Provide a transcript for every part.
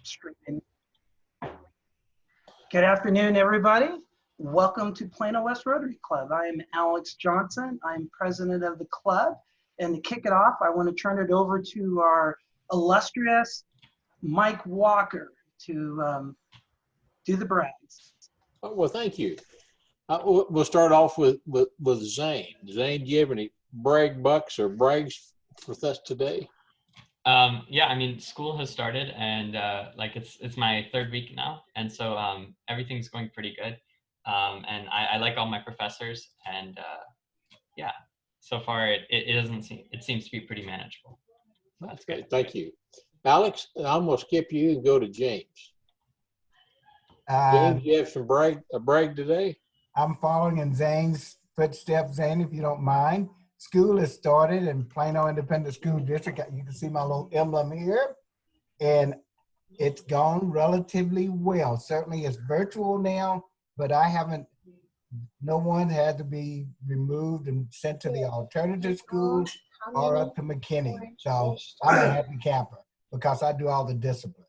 streaming. Good afternoon, everybody. Welcome to Plano West Rotary Club. I am Alex Johnson. I'm president of the club. And to kick it off, I want to turn it over to our illustrious Mike Walker to do the brags. Well, thank you. We'll start off with Zane. Zane, do you have any brag bucks or brags for us today? Yeah, I mean, school has started, and like it's my third week now, and so everything's going pretty good. And I like all my professors, and yeah, so far it seems to be pretty manageable. So that's good. Thank you. Alex, I'm gonna skip you and go to James. James, you have a brag today? I'm following in Zane's footsteps, Zane, if you don't mind. School has started in Plano Independent School District. You can see my little emblem here. And it's gone relatively well. Certainly it's virtual now, but no one had to be removed and sent to the alternative school or up to McKinney. So I'm a happy camper because I do all the discipline.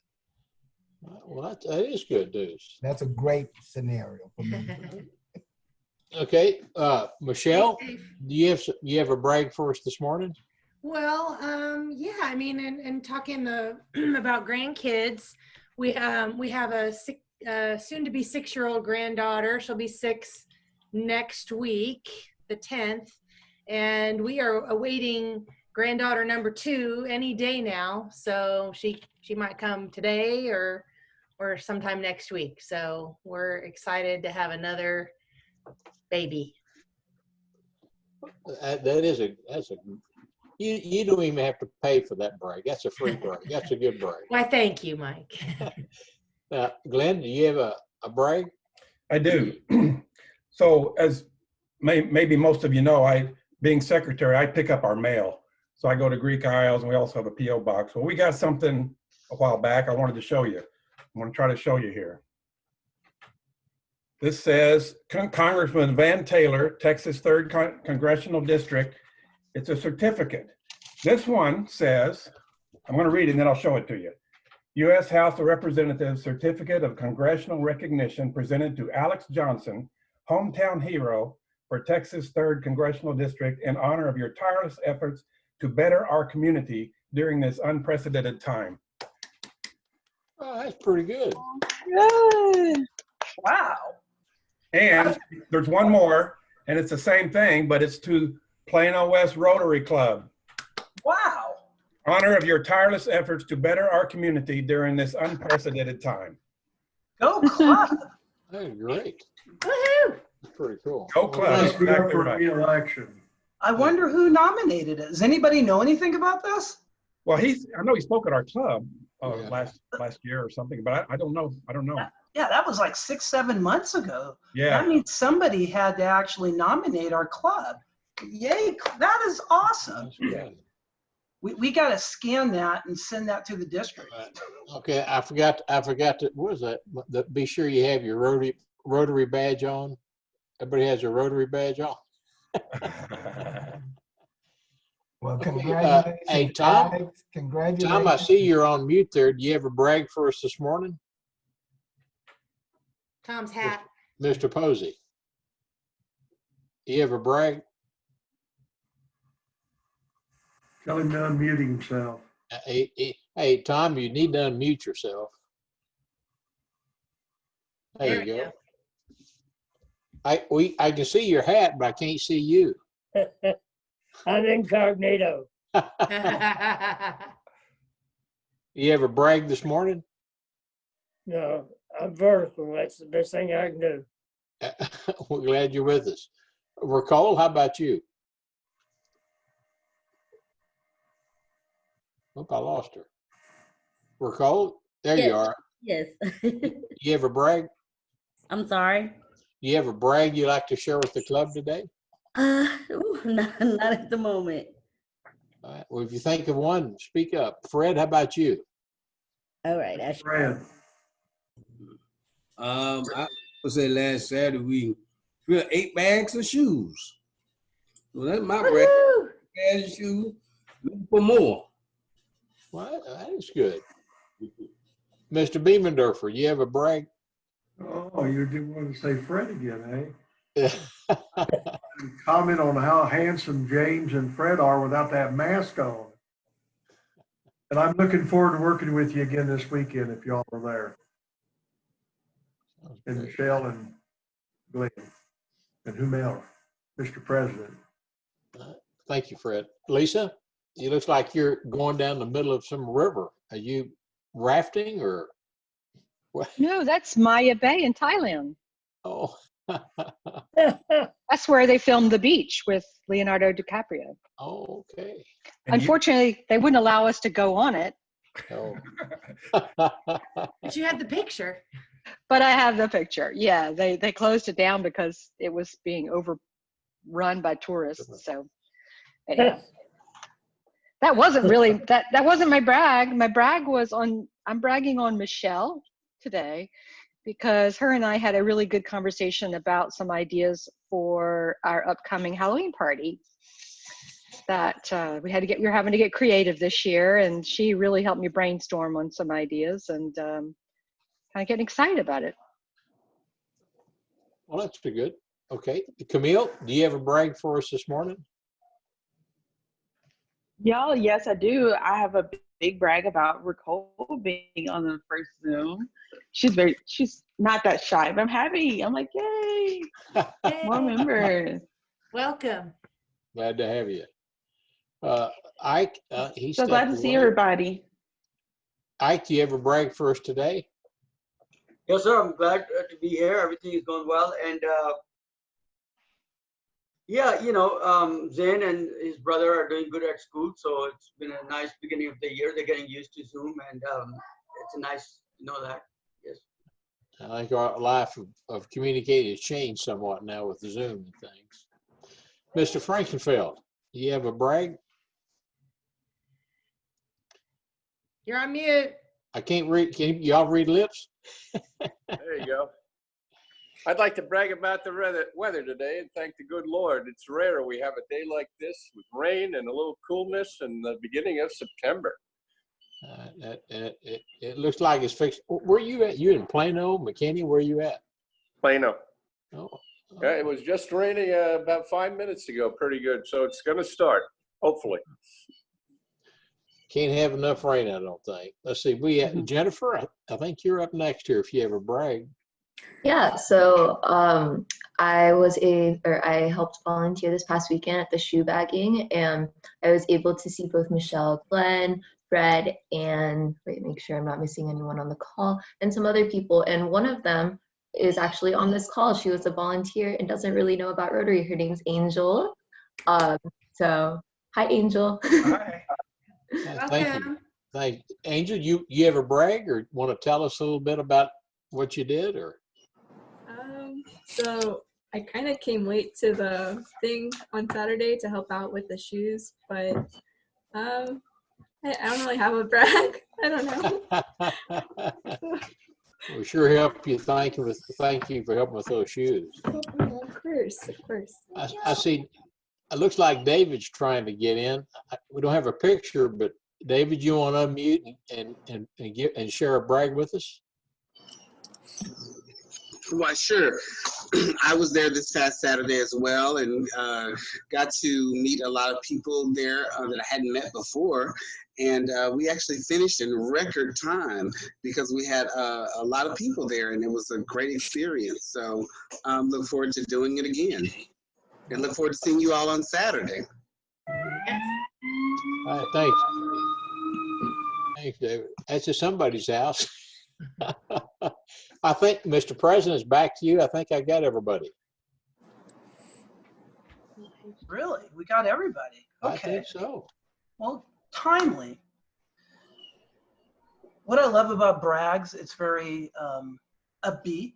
Well, that is good news. That's a great scenario for me. Okay, Michelle, do you have a brag for us this morning? Well, yeah, I mean, and talking about grandkids, we have a soon-to-be 6-year-old granddaughter. She'll be 6 next week, the 10th, and we are awaiting granddaughter number 2 any day now. So she might come today or sometime next week. So we're excited to have another baby. You don't even have to pay for that brag. That's a free brag. That's a good brag. Why, thank you, Mike. Glenn, do you have a brag? I do. So as maybe most of you know, being secretary, I pick up our mail. So I go to Greek Isles, and we also have a P.O. box. Well, we got something a while back I wanted to show you. I'm going to try to show you here. This says Congressman Van Taylor, Texas 3rd Congressional District. It's a certificate. This one says, I'm going to read it and then I'll show it to you. U.S. House of Representatives Certificate of Congressional Recognition presented to Alex Johnson, hometown hero for Texas 3rd Congressional District in honor of your tireless efforts to better our community during this unprecedented time. Oh, that's pretty good. Good. Wow. And there's one more, and it's the same thing, but it's to Plano West Rotary Club. Wow. Honor of your tireless efforts to better our community during this unprecedented time. Go club. That's great. Woohoo! That's pretty cool. Go club. Let's be up for re-election. I wonder who nominated it. Does anybody know anything about this? Well, I know he spoke at our club Yeah. last year or something, but I don't know. Yeah, that was like 6-7 months ago. Yeah. That means somebody had to actually nominate our club. Yay, that is awesome. That's good. We got to scan that and send that to the district. Okay, I forgot to, what is that? Be sure you have your Rotary badge on. Everybody has a Rotary badge on. Well, Okay, congratulations. hey, Tom. Alex. Congratulations. Tom, I see you're on mute there. Do you have a brag for us this morning? Tom's hat. Mr. Posey. Do you have a brag? Tell him to unmute himself. Hey, Tom, you need to unmute yourself. There you go. I can see your hat, but I can't see you. I'm incognito. You have a brag this morning? No, I'm vertical. That's the best thing I can do. We're glad you're with us. Ricole, how about you? Hope I lost her. Ricole, there you are. Yes. You have a brag? I'm sorry. You have a brag you like to share with the club today? Not at the moment. All right. Well, if you think of one, speak up. Fred, how about you? All right. I Fred. I would say last Saturday we filled 8 bags of shoes. So that's my brand. Bags of shoes. Looking for more. Well, that is good. Mr. Beemendorfer, you have a brag? Oh, you didn't want to say Fred again, Yeah. eh? Comment on how handsome James and Fred are without that mask on. And I'm looking forward to working with you again this weekend if y'all are there. And Michelle and Glenn and whomever, Mr. President. Thank you, Fred. Lisa, it looks like you're going down the middle of some river. Are you rafting or what? No, that's Maya Bay in Thailand. Oh. That's where they filmed The Beach with Leonardo DiCaprio. Oh, okay. Unfortunately, they wouldn't allow us to go on it. Oh. But you had the picture. But I have the picture. Yeah, they closed it down because it was being overrun by tourists. So anyhow, that wasn't really that wasn't my brag. My brag was on. I'm bragging on Michelle today because her and I had a really good conversation about some ideas for our upcoming Halloween party. That we were having to get creative this year, and she really helped me brainstorm on some ideas and kind of getting excited about it. Well, that's pretty good. Okay. Camille, do you have a brag for us this morning? Y'all, yes, I do. I have a big brag about Ricole being on the first Zoom. She's not that shy, but I'm happy. I'm like, yay, more members. Welcome. Glad to have you. Ike, he's So glad to see everybody. Ike, do you have a brag for us today? Yes, sir. I'm glad to be here. Everything is going well. And yeah, Zain and his brother are doing good at school. So it's been a nice beginning of the year. They're getting used to Zoom, and it's a nice to know that. Yes. I think our life of communicating has changed somewhat now with the Zoom and things. Mr. Frankenfeld, do you have a brag? You're on mute. I can't read. Can y'all read lips? There you go. I'd like to brag about the weather today and thank the good Lord. It's rare we have a day like this with rain and a little coolness in the beginning of September. It looks like it's fixed. Where are you at? You in Plano, McKinney? Where are you at? Plano. Oh. Yeah, it was just raining about 5 minutes ago. Pretty good. So it's going to start, hopefully. Can't have enough rain, I don't think. Let's see. Jennifer, I think you're up next here if you ever brag. Yeah, so I helped volunteer this past weekend at the shoe bagging, and I was able to see both Michelle, Glenn, Fred, and make sure I'm not missing anyone on the call, and some other people. And one of them is actually on this call. She was a volunteer and doesn't really know about Rotary. Her name's Angel. So hi, Angel. Hi. Thank you. Thank you. Angel, you ever brag or want to tell us a little bit about what you did or? So I kind of came late to the thing on Saturday to help out with the shoes, but I don't really have a brag. I don't know. We sure help you. Thank you for helping with those shoes. Of course. I see. It looks like David's trying to get in. We don't have a picture, but David, you want to unmute and share a brag with us? Well, sure. I was there this past Saturday as well, and got to meet a lot of people there that I hadn't met before. And we actually finished in record time because we had a lot of people there, and it was a great experience. So look forward to doing it again. And look forward to seeing you all on Saturday. All right, thanks. Thanks, David. That's at somebody's house. I think, Mr. President, it's back to you. I think I got everybody. Really? We got everybody? Okay. I think so. Well, timely. What I love about brags, it's very upbeat,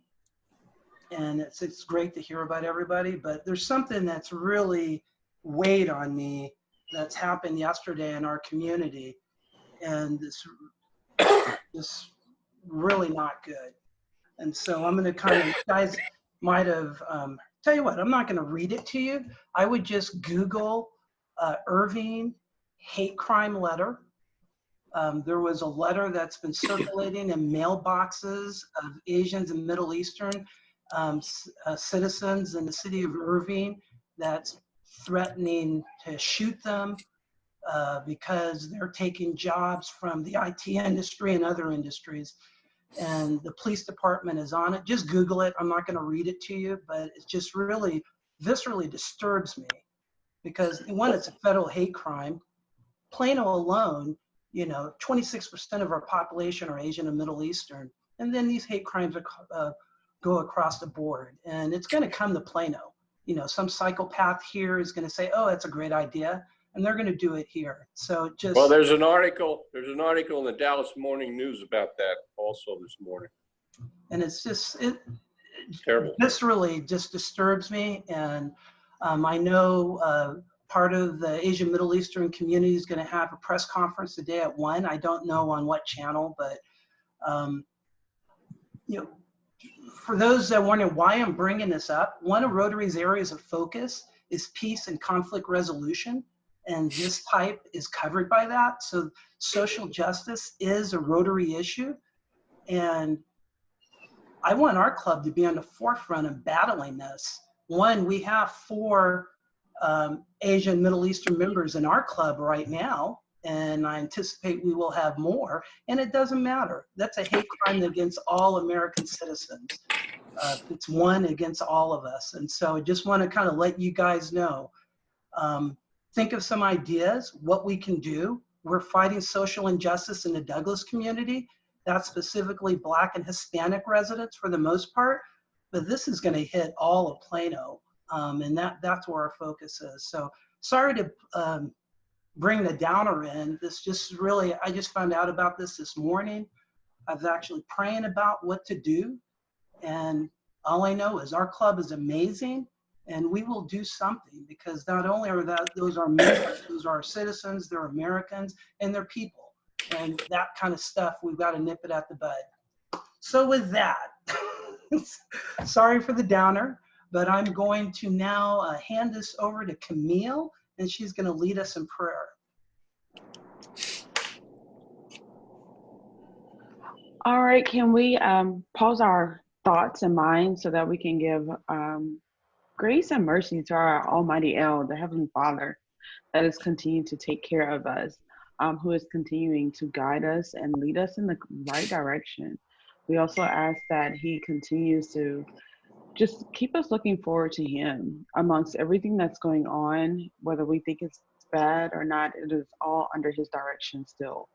and it's great to hear about everybody, but there's something that's really weighed on me that's happened yesterday in our community, and this really not good. And so I'm going to kind of, guys might have, tell you what, I'm not going to read it to you. I would just Google Irving hate crime letter There was a letter that's been circulating in mailboxes of Asians and Middle Eastern citizens in the city of Irving that's threatening to shoot them because they're taking jobs from the IT industry and other industries. And the police department is on it. Just Google it. I'm not going to read it to you, but it just really viscerally disturbs me because, one, it's a federal hate crime. Plano alone, 26% of our population are Asian and Middle Eastern. And then these hate crimes go across the board. And it's going to come to Plano. Some psychopath here is going to say, oh, that's a great idea. And they're going to do it here. So just. Well, there's an article in the Dallas Morning News about that also this morning. And it's just, terrible. Viscerally just disturbs me. And I know part of the Asian Middle Eastern community is going to have a press conference today at 1. I don't know on what channel, but for those that are wondering why I'm bringing this up, one of Rotary's areas of focus is peace and conflict resolution, and this type is covered by that. So social justice is a Rotary issue, and I want our club to be on the forefront of battling this. One, we have 4 Asian Middle Eastern members in our club right now, and I anticipate we will have more, and it doesn't matter. That's a hate crime against all American citizens. It's one against all of us. And so I just want to kind of let you guys know, think of some ideas, what we can do. We're fighting social injustice in the Douglas community. That's specifically Black and Hispanic residents for the most part, but this is going to hit all of Plano. And that's where our focus is. So sorry to bring the downer in. This just really, I just found out about this morning. I was actually praying about what to do. And all I know is our club is amazing and we will do something, because not only are those our members, those are our citizens, they're Americans and they're people. And that kind of stuff, we've got to nip it at the bud. So with that, sorry for the downer, but I'm going to now hand this over to Camille, and she's going to lead us in prayer. All right, can we pause our thoughts and minds so that we can give grace and mercy to our Almighty El, the Heavenly Father, that is continuing to take care of us, who is continuing to guide us and lead us in the right direction. We also ask that He continues to just keep us looking forward to Him amongst everything that's going on, whether we think it's bad or not. It is all under His direction still.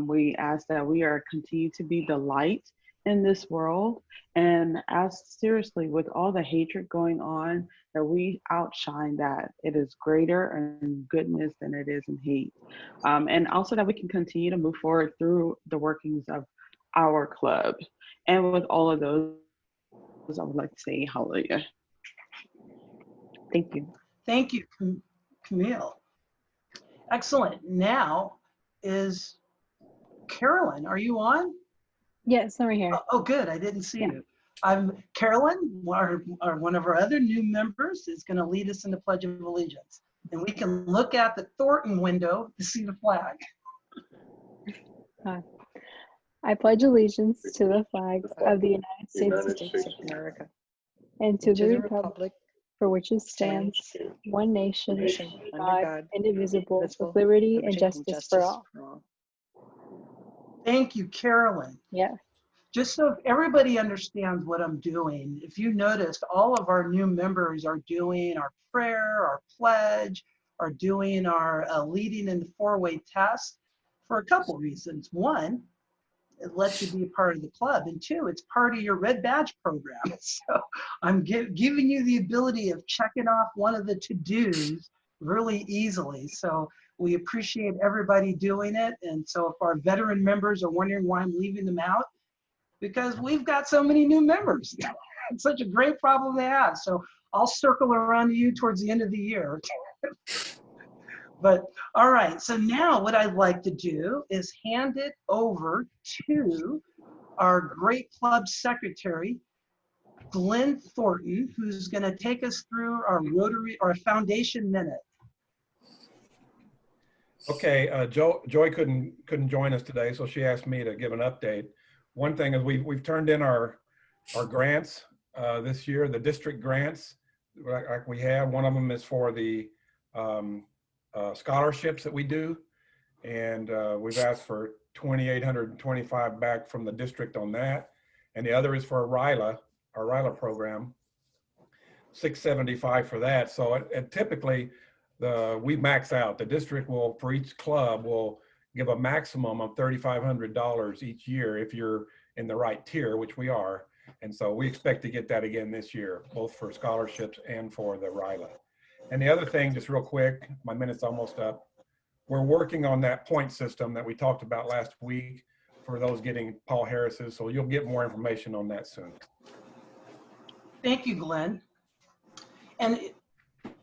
We ask that we are continue to be the light in this world, and ask seriously, with all the hatred going on, that we outshine that. It is greater in goodness than it is in hate. And also that we can continue to move forward through the workings of our club. And with all of those, I would like to say hallelujah. Thank you. Thank you, Camille. Excellent. Now is Carolyn. Are you on? Yes, I'm right here. Oh, good. I didn't see you. I'm Carolyn, one of our other new members, is going to lead us in the Pledge of Allegiance. And we can look at the Thornton window to see the flag. I pledge allegiance to the flag of the United States of America and to the republic for which it stands, one nation, under God, indivisible, with liberty and justice for all. Thank you, Carolyn. Yeah. Just so everybody understands what I'm doing, if you noticed, all of our new members are doing our prayer, our pledge, are doing our leading in the 4-way test for a couple reasons. One, it lets you be a part of the club, and 2, it's part of your red badge program. So I'm giving you the ability of checking off one of the to-dos really easily. So we appreciate everybody doing it. And so if our veteran members are wondering why I'm leaving them out, because we've got so many new members. It's such a great problem to have. So I'll circle around to you towards the end of the year. But all right, so now what I'd like to do is hand it over to our great club secretary, Glenn Thornton, who's going to take us through our Rotary, our Foundation Minute. Okay, Joy couldn't join us today, so she asked me to give an update. One thing is we've turned in our grants this year, the district grants like we have. One of them is for the scholarships that we do, and we've asked for $2,825 back from the district on that, and the other is for our RILA program, $675 for that. So it typically we max out. The district will, for each club, will give a maximum of $3,500 each year if you're in the right tier, which we are. And so we expect to get that again this year, both for scholarships and for the RILA. And the other thing, just real quick, my minute's almost up. We're working on that point system that we talked about last week for those getting Paul Harris's. So you'll get more information on that soon. Thank you, Glenn. And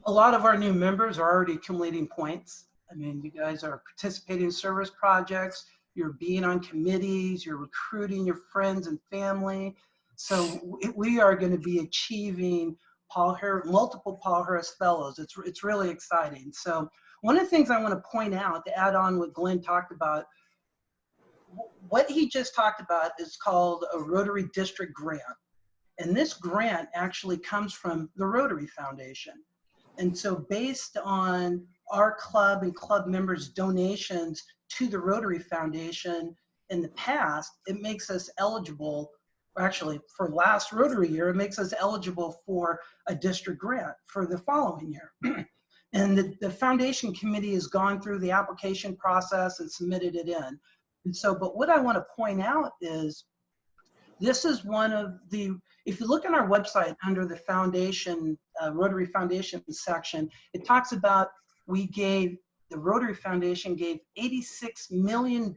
a lot of our new members are already accumulating points. I mean, you guys are participating in service projects, you're being on committees, you're recruiting your friends and family. So we are going to be achieving multiple Paul Harris Fellows. It's really exciting. So one of the things I want to point out, to add on what Glenn talked about, what he just talked about is called a Rotary District Grant. And this grant actually comes from the Rotary Foundation. And so based on our club and club members' donations to the Rotary Foundation in the past, it makes us eligible, actually for last Rotary year, it makes us eligible for a district grant for the following year. And the foundation committee has gone through the application process and submitted it in. And so, but what I want to point out is, this is one of the, if you look on our website under the foundation, Rotary Foundation section, it talks about the Rotary Foundation gave $86 million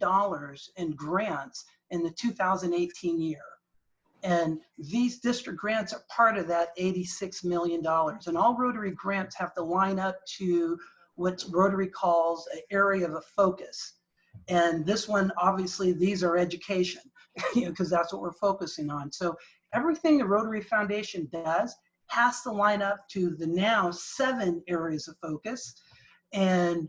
in grants in the 2018 year. And these district grants are part of that $86 million. And all Rotary grants have to line up to what Rotary calls an area of a focus. And this one, obviously, these are education, because that's what we're focusing on. So everything the Rotary Foundation does has to line up to the now 7 areas of focus, and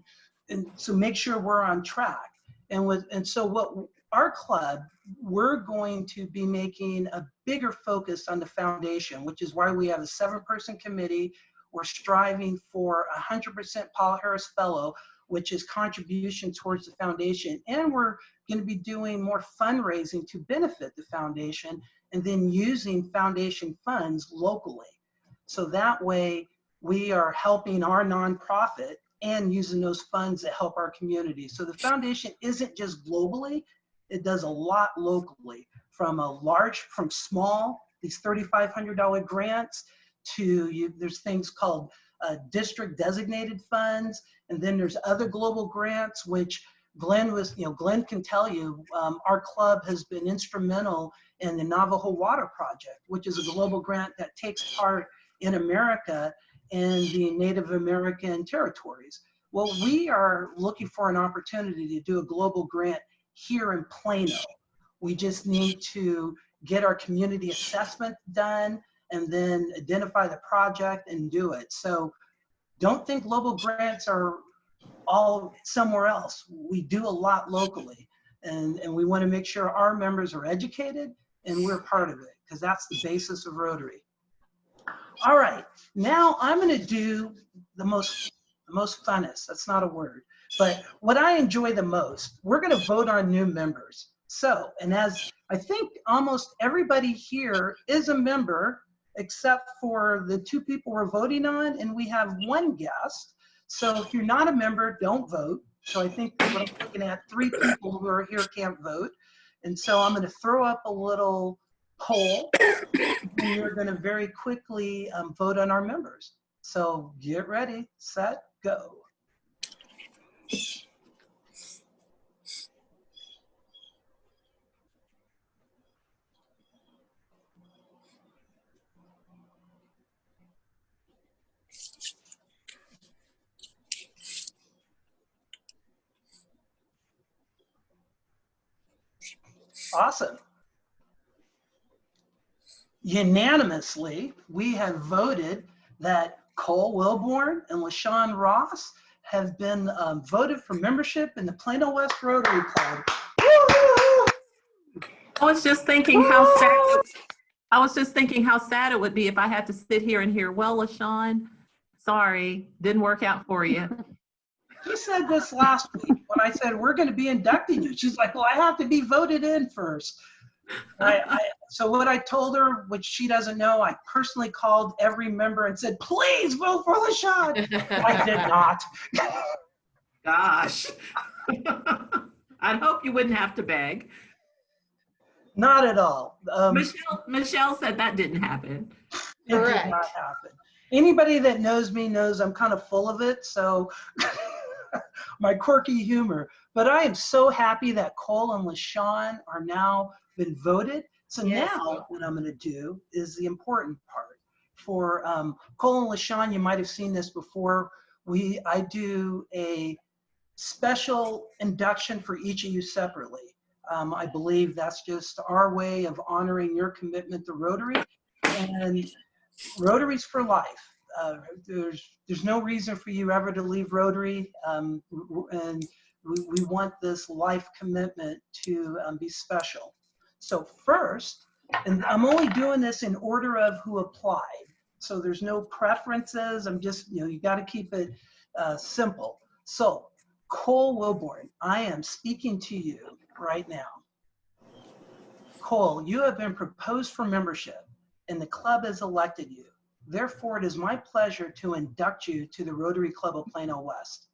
so make sure we're on track. And so what our club, we're going to be making a bigger focus on the foundation, which is why we have a 7-person committee. We're striving for 100% Paul Harris Fellow, which is contribution towards the foundation. And we're going to be doing more fundraising to benefit the foundation, and then using foundation funds locally. So that way we are helping our nonprofit and using those funds to help our community. So the foundation isn't just globally, it does a lot locally, from small, these $3,500 grants, to there's things called district designated funds, and then there's other global grants, which Glenn can tell you, our club has been instrumental in the Navajo Water Project, which is a global grant that takes part in America and the Native American territories. Well, we are looking for an opportunity to do a global grant here in Plano. We just need to get our community assessment done and then identify the project and do it. So don't think global grants are all somewhere else. We do a lot locally, and we want to make sure our members are educated and we're part of it, because that's the basis of Rotary. All right, now I'm going to do the most funnest, that's not a word, but what I enjoy the most. We're going to vote on new members. So, and as I think almost everybody here is a member, except for the 2 people we're voting on, and we have 1 guest. So if you're not a member, don't vote. So I think what I'm looking at, 3 people who are here can't vote. And so I'm going to throw up a little poll, and you're going to very quickly vote on our members. So get ready, set, go. Awesome. Unanimously, we have voted that Cole Wilborn and LaShawn Ross have been voted for membership in the Plano West Rotary Club. I was just thinking how sad. I was just thinking how sad it would be if I had to sit here and hear, "Well, LaShawn, sorry, didn't work out for you." She said this last week when I said, we're going to be inducting you. She's like, well, I have to be voted in first. So what I told her, which she doesn't know, I personally called every member and said, please vote for LaShawn. I did not. Gosh. I'd hope you wouldn't have to beg. Not at all. Michelle said that didn't happen. It did not happen. Anybody that knows me knows I'm kind of full of it, so my quirky humor. But I am so happy that Cole and LaShawn are now been voted. So now what I'm going to do is the important part. For Cole and LaShawn, you might have seen this before. I do a special induction for each of you separately. I believe that's just our way of honoring your commitment to Rotary, and Rotary's for life. There's no reason for you ever to leave Rotary, and we want this life commitment to be special. So first, and I'm only doing this in order of who applied, so there's no preferences. I'm just, you got to keep it simple. So Cole Wilborn, I am speaking to you right now. Cole, you have been proposed for membership, and the club has elected you. Therefore, it is my pleasure to induct you to the Rotary Club of Plano West.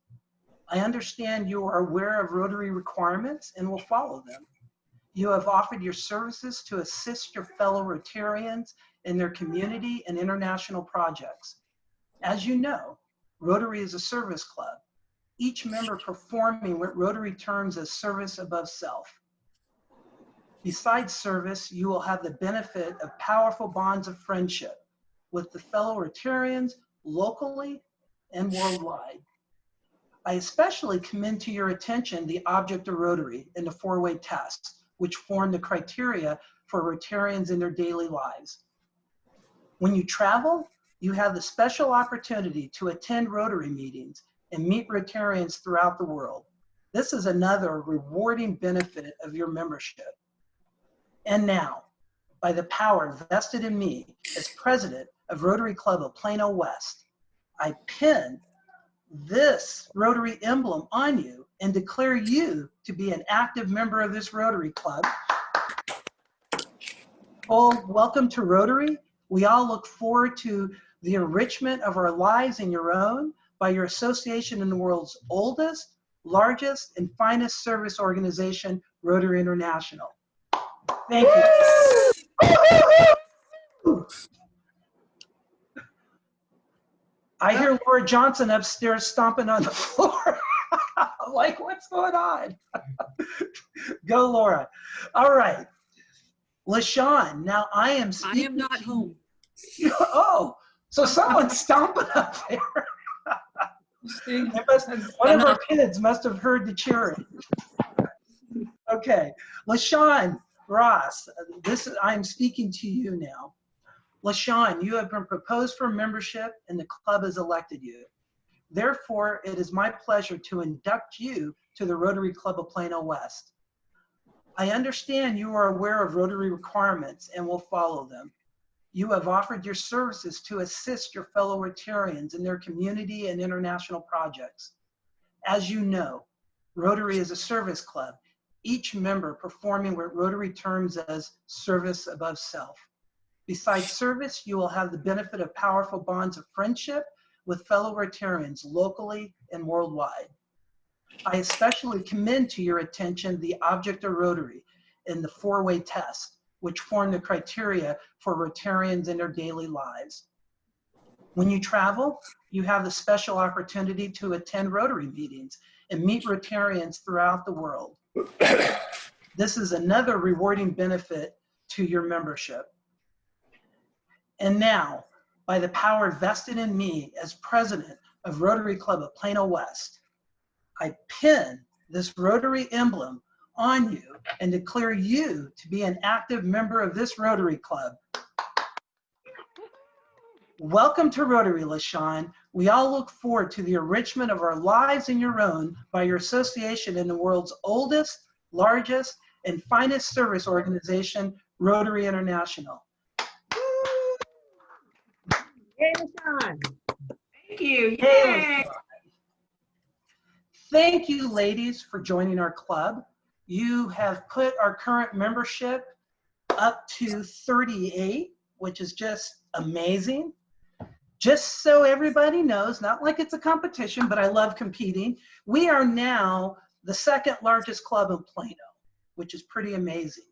I understand you are aware of Rotary requirements and will follow them. You have offered your services to assist your fellow Rotarians in their community and international projects. As you know, Rotary is a service club, each member performing what Rotary terms as service above self. Besides service, you will have the benefit of powerful bonds of friendship with the fellow Rotarians locally and worldwide. I especially commend to your attention the object of Rotary and the four-way test, which form the criteria for Rotarians in their daily lives. When you travel, you have the special opportunity to attend Rotary meetings and meet Rotarians throughout the world. This is another rewarding benefit of your membership. And now, by the power vested in me as president of Rotary Club of Plano West, I pin this Rotary emblem on you and declare you to be an active member of this Rotary Club. Cole, welcome to Rotary. We all look forward to the enrichment of our lives and your own by your association in the world's oldest, largest, and finest service organization, Rotary International. Thank you. I hear Laura Johnson upstairs stomping on the floor. Like, what's going on? Go, Laura. All right. LaShawn, now I am speaking. I am not home. Oh, so someone's stomping up there. One of our kids must have heard the cheering. Okay. LaShawn Ross, I'm speaking to you now. LaShawn, you have been proposed for membership and the club has elected you. Therefore, it is my pleasure to induct you to the Rotary Club of Plano West. I understand you are aware of Rotary requirements and will follow them. You have offered your services to assist your fellow Rotarians in their community and international projects. As you know, Rotary is a service club, each member performing what Rotary terms as service above self. Besides service, you will have the benefit of powerful bonds of friendship with fellow Rotarians locally and worldwide. I especially commend to your attention the object of Rotary and the four-way test, which form the criteria for Rotarians in their daily lives. When you travel, you have the special opportunity to attend Rotary meetings and meet Rotarians throughout the world. This is another rewarding benefit to your membership. And now, by the power vested in me as president of Rotary Club of Plano West, I pin this Rotary emblem on you and declare you to be an active member of this Rotary Club. Welcome to Rotary, LaShawn. We all look forward to the enrichment of our lives and your own by your association in the world's oldest, largest, and finest service organization, Rotary International. Yay, LaShawn. Thank you. Hey, Yay. LaShawn. Thank you, ladies, for joining our club. You have put our current membership up to 38, which is just amazing. Just so everybody knows, not like it's a competition, but I love competing. We are now the second largest club in Plano, which is pretty amazing.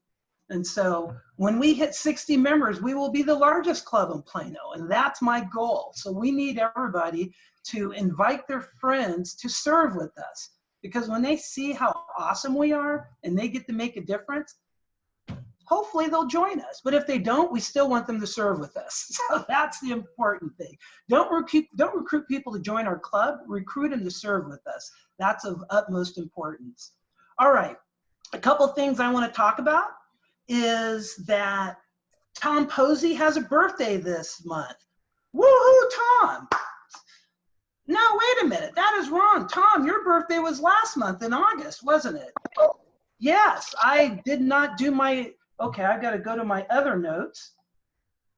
And so when we hit 60 members, we will be the largest club in Plano, and that's my goal. So we need everybody to invite their friends to serve with us, because when they see how awesome we are and they get to make a difference, hopefully they'll join us. But if they don't, we still want them to serve with us. So that's the important thing. Don't recruit people to join our club, recruit them to serve with us. That's of utmost importance. All right, a couple things I want to talk about is that Tom Posey has a birthday this month. Woohoo, Tom! No, wait a minute, that is wrong. Tom, your birthday was last month in August, wasn't it? Yes, I did not do my, okay, I gotta go to my other notes.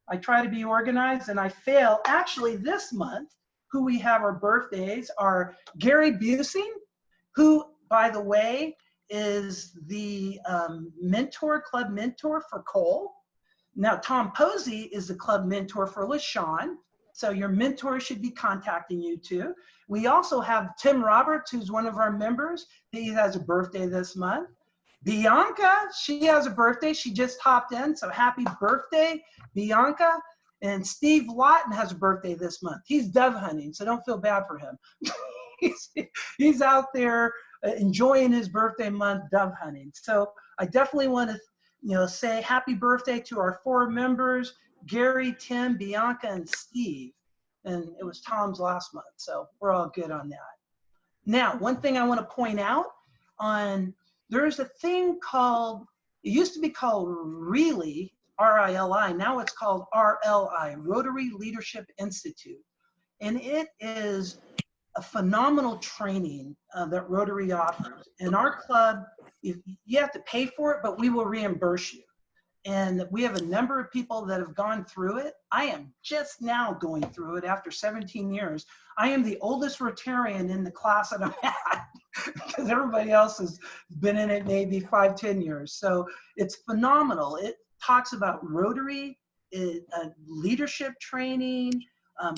I try to be organized and I fail. Actually, this month, who we have our birthdays are Gary Busing, who, by the way, is the club mentor for Cole. Now, Tom Posey is the club mentor for LaShawn. So your mentor should be contacting you too. We also have Tim Roberts, who's one of our members. He has a birthday this month. Bianca, she has a birthday. She just hopped in, so happy birthday, Bianca. And Steve Lawton has a birthday this month. He's dove hunting, so don't feel bad for him. he's out there enjoying his birthday month dove hunting. So I definitely want to say happy birthday to our 4 members, Gary, Tim, Bianca, and Steve. And it was Tom's last month, so we're all good on that. Now, one thing I want to point out there's a thing called, it used to be called RILI, R-I-L-I, now it's called RLI, Rotary Leadership Institute. And it is a phenomenal training that Rotary offers. In our club, you have to pay for it, but we will reimburse you. And we have a number of people that have gone through it. I am just now going through it after 17 years. I am the oldest Rotarian in the class that I'm at because everybody else has been in it maybe 5-10 years. So it's phenomenal. It talks about Rotary, leadership training,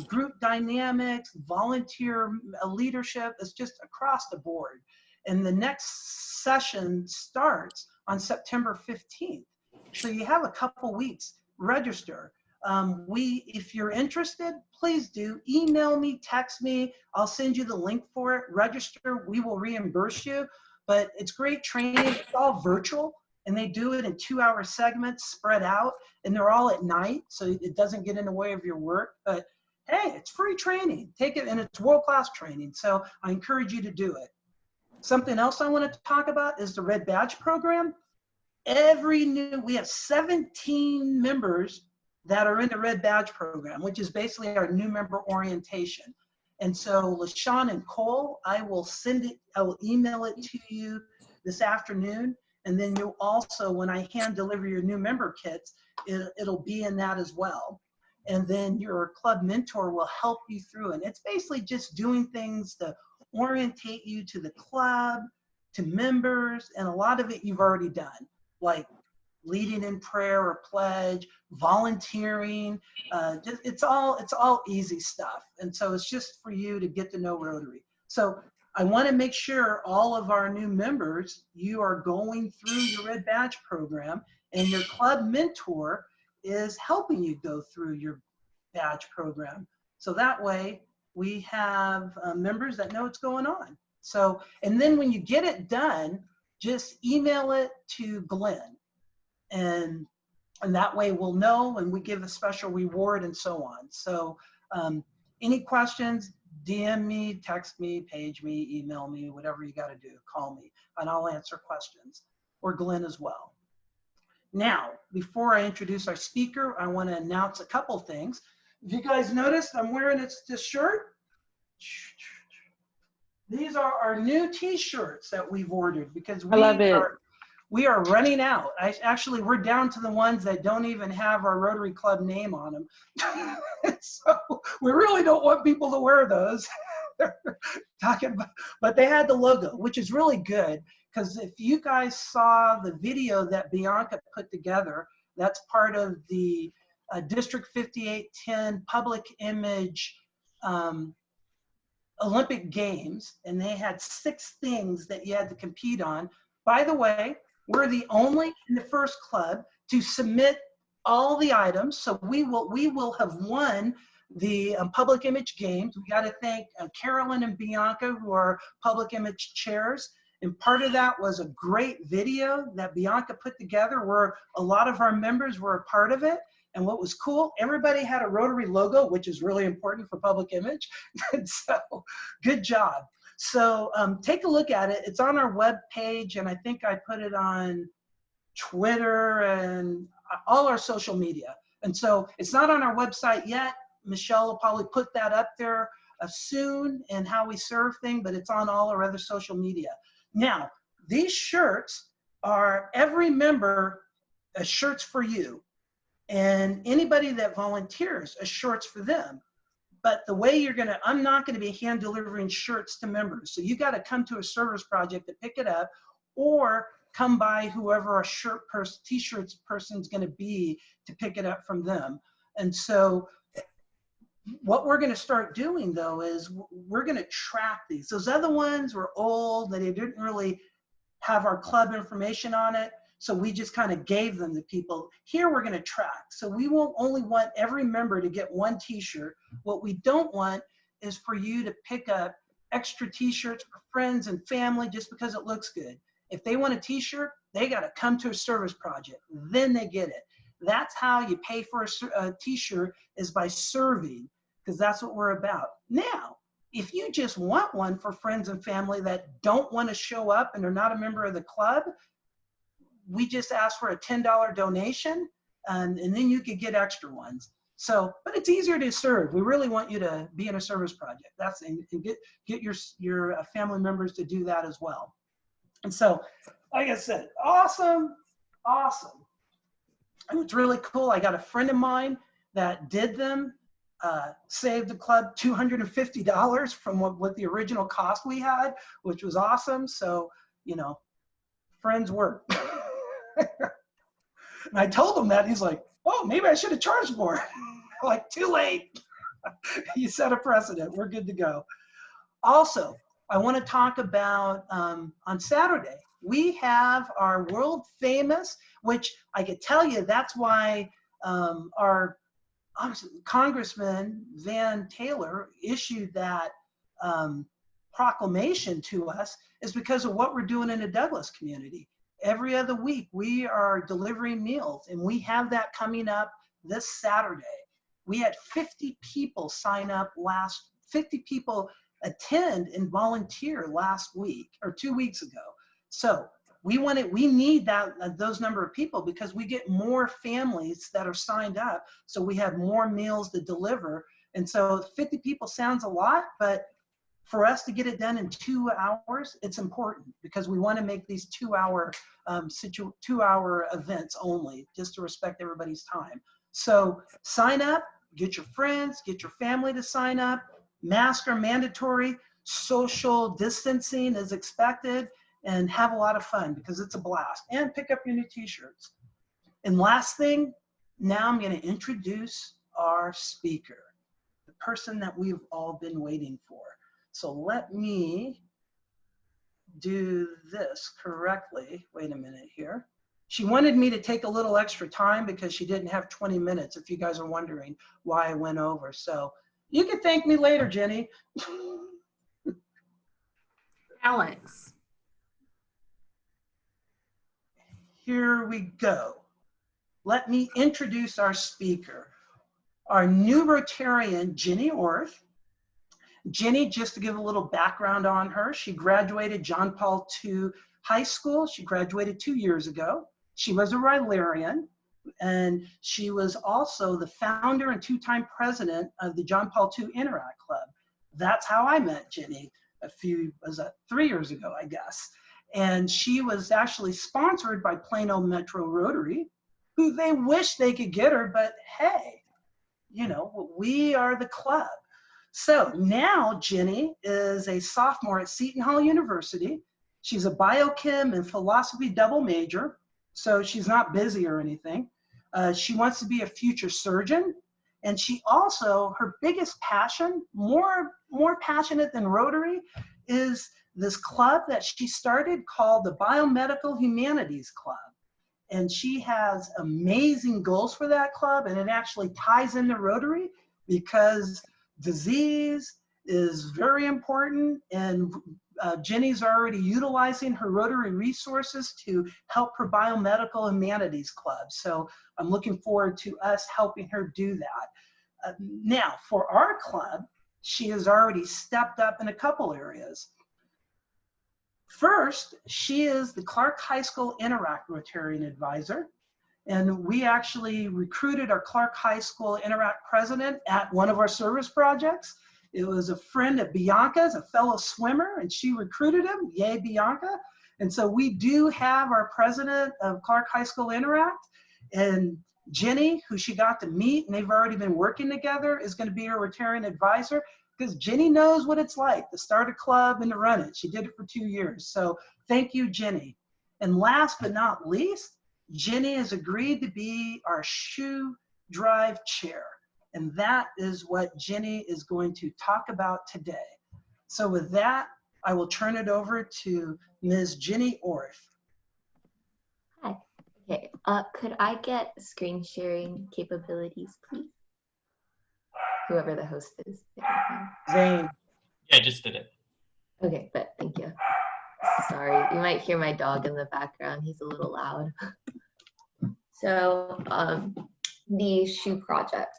group dynamics, volunteer leadership. It's just across the board. And the next session starts on September 15th. So you have a couple weeks, register. If you're interested, please do email me, text me. I'll send you the link for it. Register, we will reimburse you. But it's great training. It's all virtual, and they do it in 2-hour segments spread out, and they're all at night, so it doesn't get in the way of your work. But hey, it's free training. Take it, and it's world-class training. So I encourage you to do it. Something else I want to talk about is the Red Badge program. We have 17 members that are in the Red Badge program, which is basically our new member orientation. And so LaShawn and Cole, I will email it to you this afternoon. And then you'll also, when I hand deliver your new member kits, it'll be in that as well. And then your club mentor will help you through. And it's basically just doing things to orientate you to the club, to members, and a lot of it you've already done, like leading in prayer or pledge, volunteering. It's all easy stuff. And so it's just for you to get to know Rotary. So I want to make sure all of our new members, you are going through your Red Badge program, and your club mentor is helping you go through your badge program. So that way we have members that know what's going on. So, and then when you get it done, just email it to Glenn, and that way we'll know, and we give a special reward and so on. So any questions, DM me, text me, page me, email me, whatever you got to do, call me, and I'll answer questions, or Glenn as well. Now, before I introduce our speaker, I want to announce a couple things. If you guys noticed, I'm wearing this shirt. These are our new T-shirts that we've ordered because I love it. we are running out. Actually, we're down to the ones that don't even have our Rotary Club name on them. So we really don't want people to wear those. Talking about, but they had the logo, which is really good because if you guys saw the video that Bianca put together, that's part of the District 5810 Public Image Olympic Games, and they had 6 things that you had to compete on. By the way, we're the only in the first club to submit all the items, so we will have won the Public Image Games. We got to thank Carolyn and Bianca, who are Public Image chairs. And part of that was a great video that Bianca put together where a lot of our members were a part of it. And what was cool, everybody had a Rotary logo, which is really important for public image. And so good job. So take a look at it. It's on our web page, and I think I put it on Twitter and all our social media. And so it's not on our website yet. Michelle will probably put that up there soon and how we serve thing, but it's on all our other social media. Now, these shirts are every member shirts for you. And anybody that volunteers, a shirts for them. But the way I'm not gonna be hand delivering shirts to members. So you gotta come to a service project to pick it up or come by whoever a t-shirts person's gonna be to pick it up from them. And so what we're gonna start doing though is we're gonna track these. Those other ones were old, that they didn't really have our club information on it. So we just kind of gave them to people. Here we're going to track. So we won't only want every member to get 1 t-shirt. What we don't want is for you to pick up extra t-shirts for friends and family just because it looks good. If they want a t-shirt, they got to come to a service project. Then they get it. That's how you pay for a t-shirt, is by serving, because that's what we're about. Now, if you just want one for friends and family that don't want to show up and are not a member of the club, we just ask for a $10 donation, and then you could get extra ones. So, but it's easier to serve. We really want you to be in a service project. And get your family members to do that as well. And so, like I said, awesome. And it's really cool. I got a friend of mine that did them, saved the club $250 from what the original cost we had, which was awesome. So, friends work. And I told him that. He's like, oh, maybe I should have charged more. Like, too late. You set a precedent. We're good to go. Also, I want to talk about on Saturday, we have our world famous, which I could tell you that's why our Congressman Van Taylor issued that proclamation to us, is because of what we're doing in the Douglas community. Every other week, we are delivering meals, and we have that coming up this Saturday. We had 50 people sign up 50 people attend and volunteer last week or 2 weeks ago. So we need those number of people, because we get more families that are signed up. So we have more meals to deliver. And so 50 people sounds a lot, but for us to get it done in 2 hours, it's important, because we want to make these 2 hour events only, just to respect everybody's time. So sign up, get your friends, get your family to sign up. Masks are mandatory. Social distancing is expected, and have a lot of fun, because it's a blast. And pick up your new t-shirts. And last thing, now I'm going to introduce our speaker, the person that we've all been waiting for. So let me do this correctly. Wait a minute here. She wanted me to take a little extra time because she didn't have 20 minutes, if you guys are wondering why I went over. So you can thank me later, Jenny. Alex. Here we go. Let me introduce our speaker, our new Rotarian, Jenny Orth. Jenny, just to give a little background on her, she graduated John Paul II High School. She graduated 2 years ago. She was a Rotarian. And she was also the founder and two-time president of the John Paul II Interact Club. That's how I met Ginny was that 3 years ago, I guess. And she was actually sponsored by Plano Metro Rotary, who they wish they could get her, but hey, you know, we are the club. So now Ginny is a sophomore at Seton Hall University. She's a biochem and philosophy double major, so she's not busy or anything. She wants to be a future surgeon. And she also, her biggest passion, more passionate than Rotary, is this club that she started called the Biomedical Humanities Club. And she has amazing goals for that club, and it actually ties into Rotary because disease is very important, and Jenny's already utilizing her Rotary resources to help her Biomedical Humanities Club. So I'm looking forward to us helping her do that. Now, for our club, she has already stepped up in a couple areas. First, she is the Clark High School Interact Rotarian Advisor. And we actually recruited our Clark High School Interact president at one of our service projects. It was a friend of Bianca's, a fellow swimmer, and she recruited him. Yay, Bianca. And so we do have our president of Clark High School Interact. And Jenny, who she got to meet, and they've already been working together, is going to be her Rotarian advisor, because Jenny knows what it's like to start a club and to run it. She did it for 2 years. So thank you, Jenny. And last but not least, Jenny has agreed to be our shoe drive chair. And that is what Jenny is going to talk about today. So with that, I will turn it over to Ms. Jenny Orth. Hi. Okay. Could I get screen sharing capabilities, please? Whoever the host is. Zane. Yeah, I just did it. Okay, but thank you. Sorry, you might hear my dog in the background. He's a little loud. So the shoe project.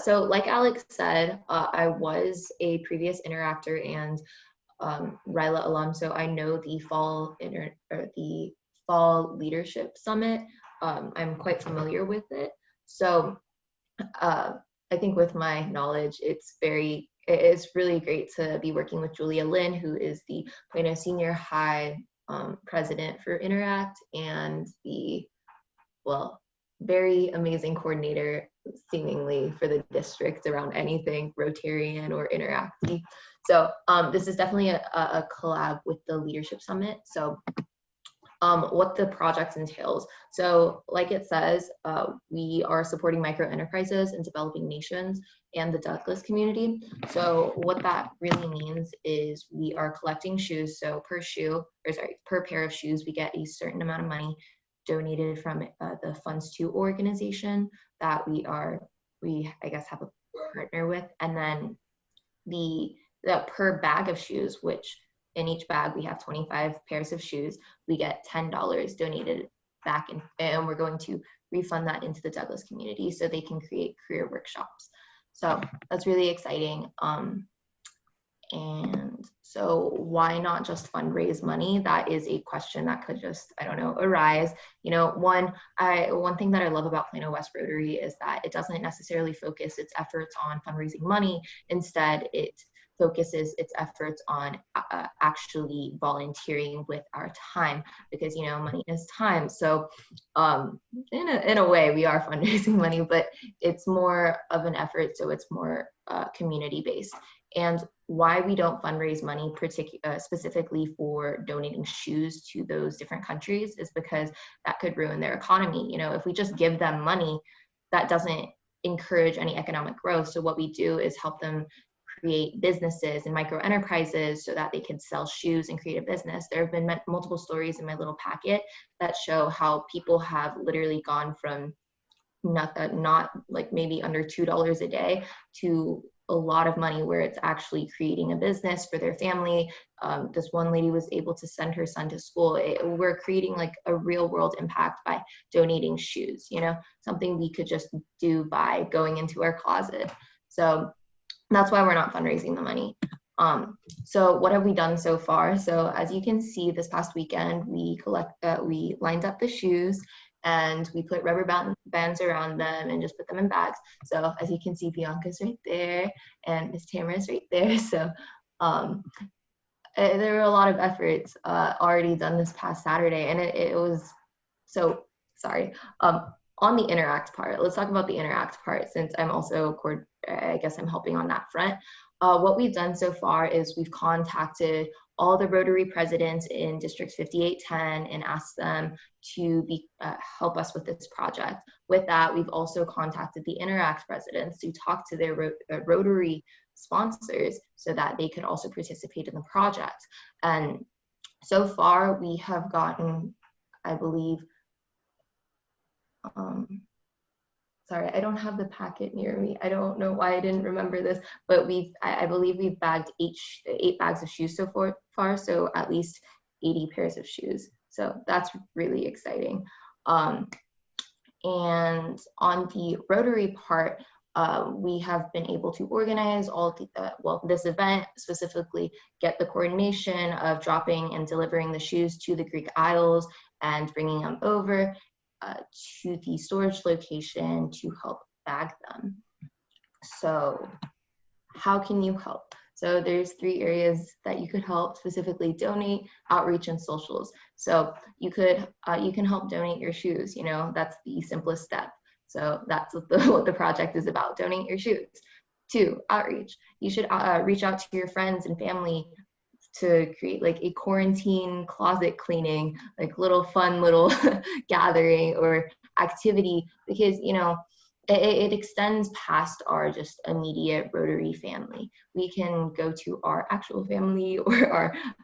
So like Alex said, I was a previous interactor and RILA alum, so I know the fall leadership summit. I'm quite familiar with it. So I think with my knowledge, it's really great to be working with Julia Lynn, who is the Plano Senior High president for Interact and the, well, very amazing coordinator seemingly for the district around anything Rotarian or Interacty. So this is definitely a collab with the Leadership Summit. So what the project entails. So like it says, we are supporting micro enterprises in developing nations and the Douglas community. So what that really means is we are collecting shoes. So per pair of shoes, we get a certain amount of money donated from the Funds 2 organization that we I guess have a partner with. And then the per bag of shoes, which in each bag, we have 25 pairs of shoes. We get $10 donated back, and we're going to refund that into the Douglas community so they can create career workshops. So that's really exciting. And so why not just fundraise money? That is a question that could just, I don't know, arise. You know, one thing that I love about Plano West Rotary is that it doesn't necessarily focus its efforts on fundraising money. Instead, it focuses its efforts on actually volunteering with our time, because, you know, money is time. So in a way we are fundraising money, but it's more of an effort, so it's more community based. And why we don't fundraise money specifically for donating shoes to those different countries is because that could ruin their economy. You know, if we just give them money, that doesn't encourage any economic growth. So what we do is help them create businesses and micro enterprises so that they can sell shoes and create a business. There have been multiple stories in my little packet that show how people have literally gone from not like maybe under $2 a day to a lot of money, where it's actually creating a business for their family. This one lady was able to send her son to school. We're creating like a real world impact by donating shoes, you know, something we could just do by going into our closet. So that's why we're not fundraising the money. So what have we done so far? So as you can see, this past weekend, we lined up the shoes, and we put rubber bands around them and just put them in bags. So as you can see, Bianca's right there and Miss Tamara's right there. So there were a lot of efforts already done this past Saturday, and it was so sorry. On the interact part, let's talk about the interact part, since I'm also, I guess I'm helping on that front. What we've done so far is we've contacted all the Rotary presidents in District 5810 and asked them to help us with this project. With that, we've also contacted the interact presidents to talk to their Rotary sponsors so that they could also participate in the project. And so far we have gotten, I believe, sorry, I don't have the packet near me. I don't know why I didn't remember this, but I believe we've bagged eight bags of shoes so far, so at least 80 pairs of shoes. So that's really exciting. And on the Rotary part, we have been able to organize all this event, specifically get the coordination of dropping and delivering the shoes to the Greek Isles and bringing them over to the storage location to help bag them. So how can you help? So there's 3 areas that you could help, specifically donate, outreach, and socials. So you can help donate your shoes, that's the simplest step. So that's what the project is about, donate your shoes. 2, outreach. You should reach out to your friends and family to create like a quarantine closet cleaning, like fun little gathering or activity, because it extends past our just immediate Rotary family. We can go to our actual family or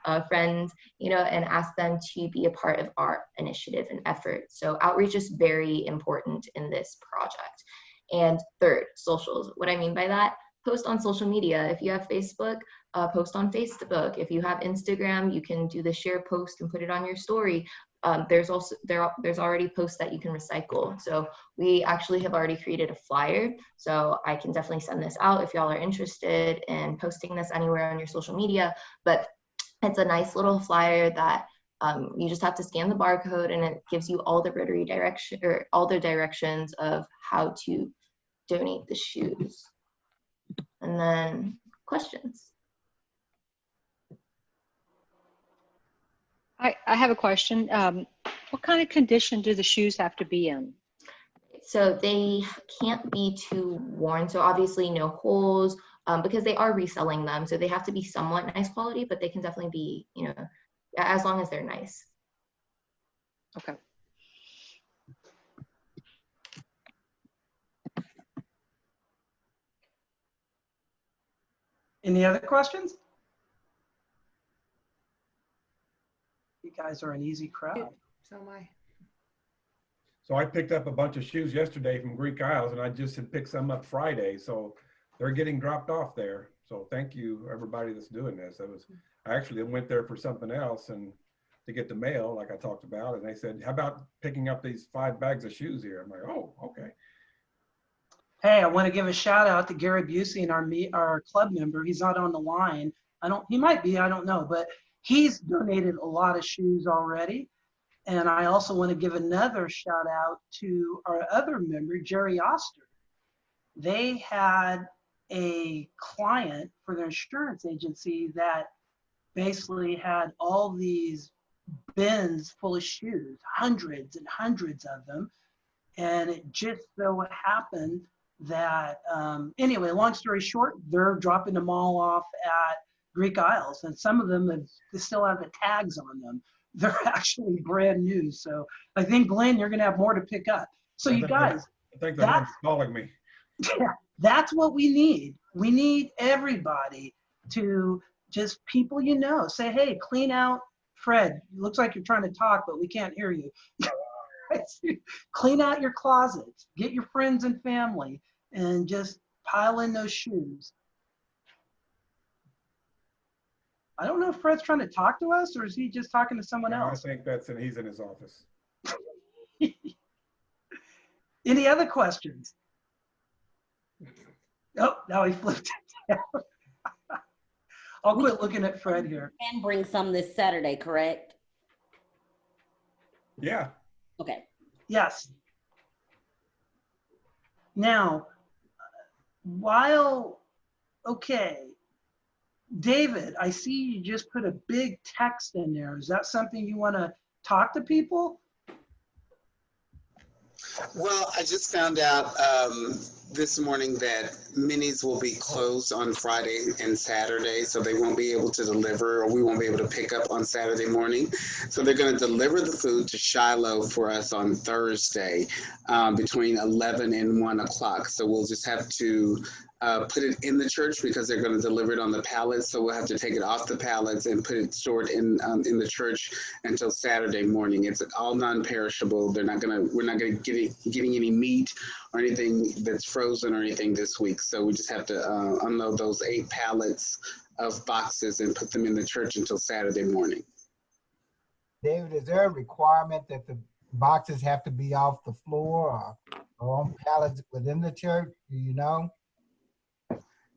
our friends, and ask them to be a part of our initiative and effort. So outreach is very important in this project. And 3rd, socials. What I mean by that, post on social media. If you have Facebook, post on Facebook. If you have Instagram, you can do the share post and put it on your story. There's already posts that you can recycle. So we actually have already created a flyer. So I can definitely send this out if y'all are interested in posting this anywhere on your social media. But it's a nice little flyer that you just have to scan the barcode, and it gives you all the Rotary directions of how to donate the shoes. And then questions. I have a question. What kind of condition do the shoes have to be in? So they can't be too worn. So obviously no holes, because they are reselling them. So they have to be somewhat nice quality, but they can definitely be, as long as they're nice. Okay. Any other questions? You guys are an easy crowd. So am I. So I picked up a bunch of shoes yesterday from Greek Isles, and I just had picked some up Friday. So they're getting dropped off there. So thank you, everybody that's doing this. I actually went there for something else and to get the mail, like I talked about, and they said, how about picking up these 5 bags of shoes here? I'm like, oh, okay. Hey, I want to give a shout out to Gary Busey, our club member. He's not on the line. He might be, I don't know, but he's donated a lot of shoes already. And I also want to give another shout out to our other member, Jerry Oster. They had a client for their insurance agency that basically had all these bins full of shoes, hundreds and hundreds of them. And it just so happened that, anyway, long story short, they're dropping them all off at Greek Isles, and some of them still have the tags on them. They're actually brand new. So I think, Glenn, you're going to have more to pick up. So you guys, I think the one's calling me. Yeah, that's what we need. We need everybody to just people say, hey, clean out. Fred, it looks like you're trying to talk, but we can't hear you. Clean out your closets. Get your friends and family and just pile in those shoes. I don't know if Fred's trying to talk to us or is he just talking to someone else? I think he's in his office. Any other questions? Oh, now he flipped it down. I'll quit looking at Fred here. And bring some this Saturday, correct? Yeah. Okay. Yes. Now, okay, David, I see you just put a big text in there. Is that something you want to talk to people? Well, I just found out this morning that minis will be closed on Friday and Saturday, so they won't be able to deliver, or we won't be able to pick up on Saturday morning. So they're going to deliver the food to Shiloh for us on Thursday between 11 and 1 o'clock. So we'll just have to put it in the church because they're going to deliver it on the pallets. So we'll have to take it off the pallets and put it stored in the church until Saturday morning. It's all non-perishable. We're not going to getting any meat or anything that's frozen or anything this week. So we just have to unload those 8 pallets of boxes and put them in the church until Saturday morning. David, is there a requirement that the boxes have to be off the floor or on pallets within the church? Do you know?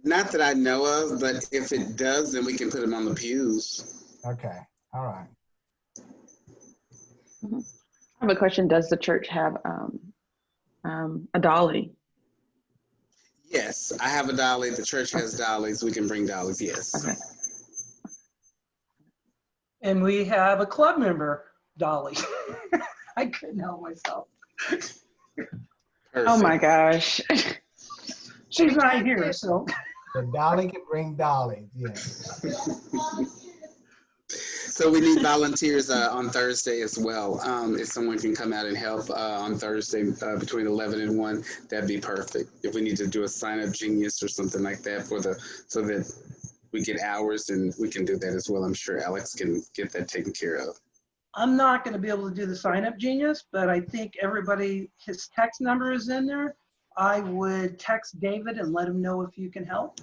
Not that I know of, but if it does, then we can put them on the pews. Okay, all right. I have a question. Does the church have a dolly? Yes, I have a dolly. The church has dollies. We can bring dollies, yes. Okay. And we have a club member, Dolly. I couldn't help myself. Oh my gosh. She's not here, so. The dolly can bring dollies, yes. So we need volunteers on Thursday as well. If someone can come out and help on Thursday between 11 and 1, that'd be perfect. If we need to do a sign-up genius or something like that so that we get hours, and we can do that as well. I'm sure Alex can get that taken care of. I'm not going to be able to do the sign-up genius, but I think everybody, his text number is in there. I would text David and let him know if you can help.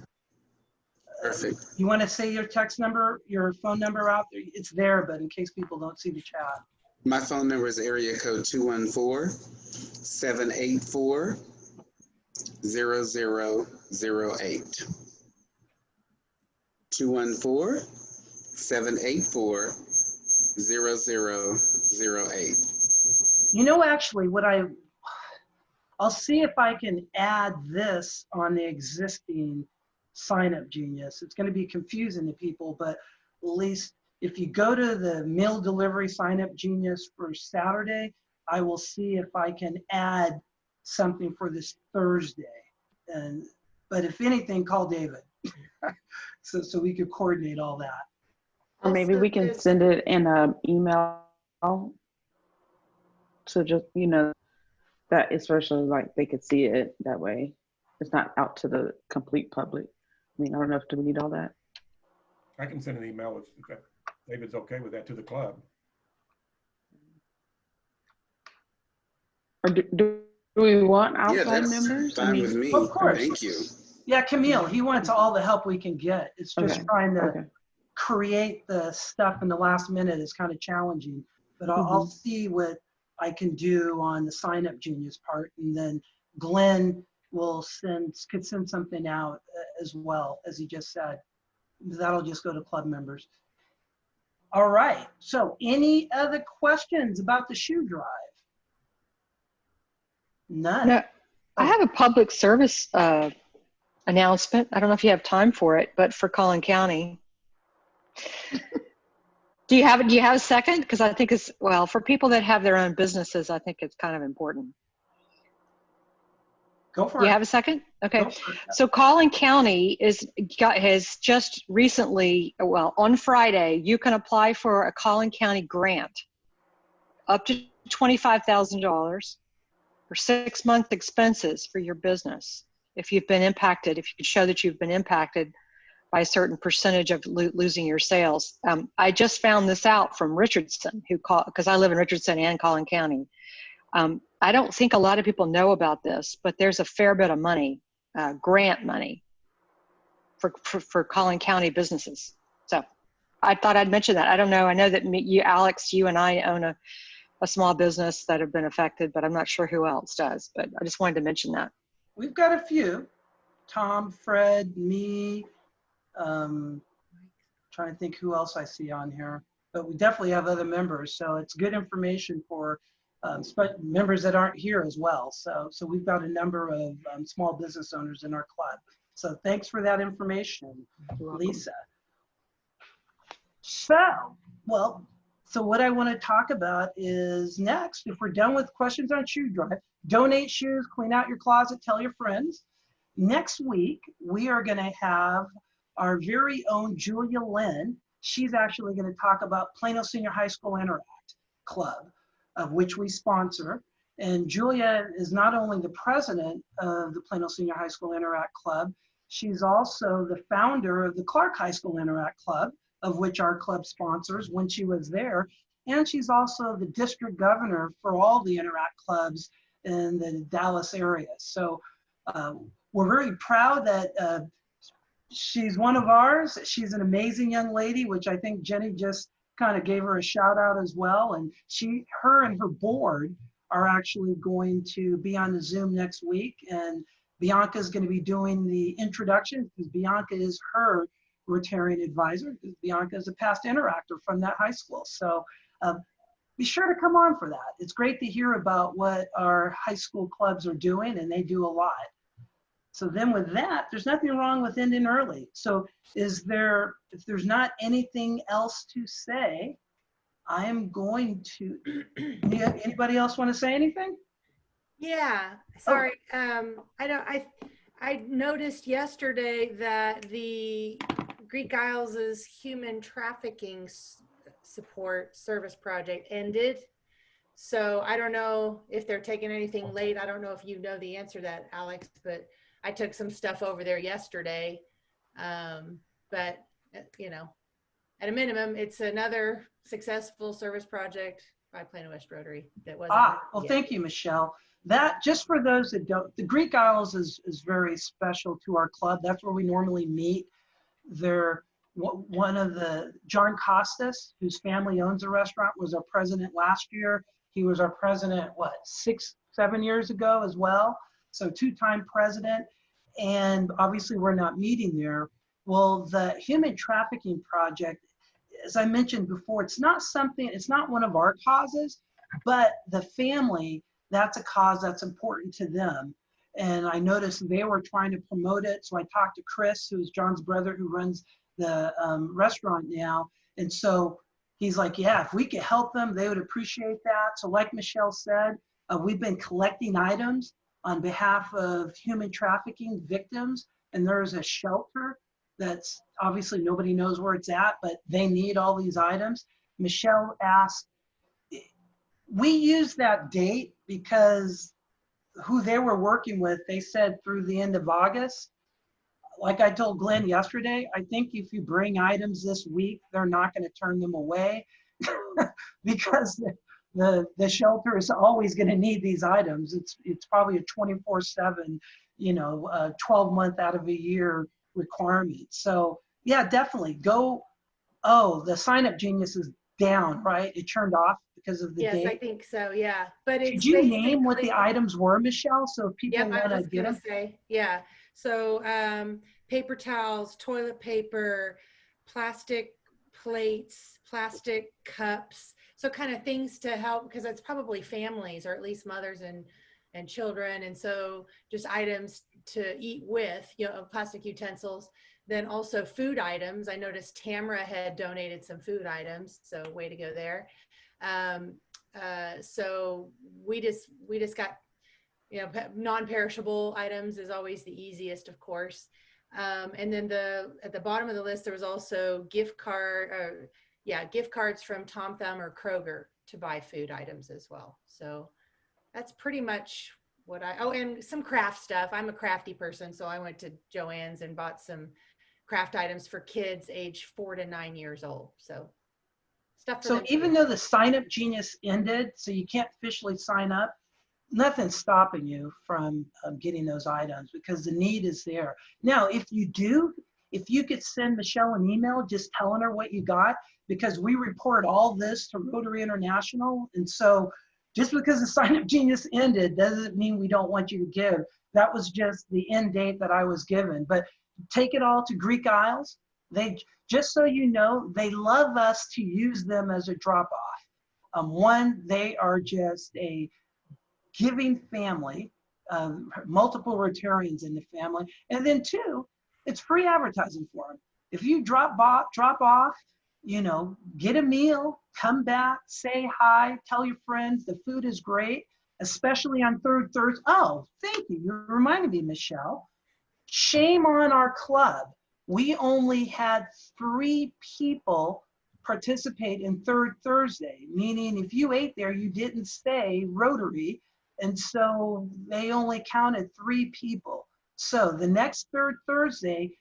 Perfect. You want to say your text number, your phone number out there? It's there, but in case people don't see the chat. My phone number is area code 214-784-0008. 214-784-0008. You know, actually, I'll see if I can add this on the existing sign-up genius. It's going to be confusing to people, but at least if you go to the meal delivery sign-up genius for Saturday, I will see if I can add something for this Thursday. But if anything, call David. so we could coordinate all that. Or maybe we can send it in an email. So just, that especially like they could see it that way. It's not out to the complete public. I mean, I don't know if do we need all that. I can send an email if David's okay with that to the club. Or do we want outside that's members? fine with me. Of course. Thank you. Yeah, Camille, he wants all the help we can get. It's just trying to create the stuff in the last minute is kind of challenging. But I'll see what I can do on the sign up genius part, and then Glenn could send something out as well, as he just said. That'll just go to club members. All right, so any other questions about the shoe drive? None. No, I have a public service announcement. I don't know if you have time for it, but for Collin County. Do you have a second? Because I think it's, well, for people that have their own businesses, I think it's kind of important. Go for it. You have a second? Okay. So Collin County has just recently, well, on Friday, you can apply for a Collin County grant up to $25,000 for 6-month expenses for your business. If you've been impacted, if you can show that you've been impacted by a certain percentage of losing your sales. I just found this out from Richardson, because I live in Richardson and Collin County. I don't think a lot of people know about this, but there's a fair bit of money, grant money for Collin County businesses. So I thought I'd mention that. I don't know. I know that you, Alex, you and I own a small business that have been affected, but I'm not sure who else does. But I just wanted to mention that. We've got a few. Tom, Fred, me, trying to think who else I see on here. But we definitely have other members. So it's good information for members that aren't here as well. So we've got a number of small business owners in our club. So thanks for that information, Lisa. So what I want to talk about is next, if we're done with questions on shoe drive, donate shoes, clean out your closet, tell your friends. Next week, we are going to have our very own Julia Lynn. She's actually going to talk about Plano Senior High School Interact Club, of which we sponsor. And Julia is not only the president of the Plano Senior High School Interact Club, she's also the founder of the Clark High School Interact Club, of which our club sponsors when she was there. And she's also the district governor for all the Interact clubs in the Dallas area. So we're very proud that she's one of ours. She's an amazing young lady, which I think Jenny just kind of gave her a shout out as well. And her and her board are actually going to be on the Zoom next week. And Bianca is going to be doing the introduction because Bianca is her Rotarian advisor. Bianca is a past interactor from that high school. So be sure to come on for that. It's great to hear about what our high school clubs are doing, and they do a lot. So then with that, there's nothing wrong with ending early. So if there's not anything else to say, I am going to, anybody else want to say anything? Yeah, sorry. I noticed yesterday that the Greek Isles' human trafficking support service project ended. So I don't know if they're taking anything late. I don't know if you know the answer to that, Alex, but I took some stuff over there yesterday. But, you know, at a minimum, it's another successful service project by Plano West Rotary that wasn't. Well, thank you, Michelle. That, just for those that don't, the Greek Isles is very special to our club. That's where we normally meet. They're one of John Costas, whose family owns a restaurant, was our president last year. He was our president, 6-7 years ago as well. So 2-time president. And obviously we're not meeting there. Well, the human trafficking project, as I mentioned before, it's not one of our causes, but the family, that's a cause that's important to them. And I noticed they were trying to promote it. So I talked to Chris, who's John's brother, who runs the restaurant now. And so he's like, yeah, if we could help them, they would appreciate that. So like Michelle said, we've been collecting items on behalf of human trafficking victims. And there's a shelter that's obviously nobody knows where it's at, but they need all these items. Michelle asked, we use that date because who they were working with, they said through the end of August. Like I told Glenn yesterday, I think if you bring items this week, they're not going to turn them away because the shelter is always going to need these items. It's probably a 24/7, 12-month out of a year requirement. So yeah, definitely go. Oh, the Sign Up Genius is down, right? It turned off because of the date. Yes, I think so. Yeah, but it's. Did you name what the items were, Michelle? So if people want to get them. Say, yeah. So paper towels, toilet paper, plastic plates, plastic cups. So kind of things to help, because it's probably families, or at least mothers and children. And so just items to eat with, plastic utensils. Then also food items. I noticed Tamara had donated some food items, so way to go there. So we just got, non-perishable items is always the easiest, of course. And then at the bottom of the list, there was also gift cards from Tom Thumb or Kroger to buy food items as well. So that's pretty much what and some craft stuff. I'm a crafty person, so I went to Joann's and bought some craft items for kids age 4 to 9 years old. So stuff for So them. even though the Sign Up Genius ended, so you can't officially sign up, nothing's stopping you from getting those items because the need is there. Now, if you could send Michelle an email just telling her what you got, because we report all this to Rotary International. And so just because the Sign Up Genius ended doesn't mean we don't want you to give. That was just the end date that I was given. But take it all to Greek Isles. They, just so you know, they love us to use them as a drop-off. One, they are just a giving family, multiple Rotarians in the family. And then two, it's free advertising for them. If you drop off, you know, get a meal, come back, say hi, tell your friends, the food is great, especially on third Thursday. Oh, thank you. You reminded me, Michelle. Shame on our club. We only had 3 people participate in third Thursday, meaning if you ate there, you didn't stay Rotary. And so they only counted 3 people. So the next third Thursday,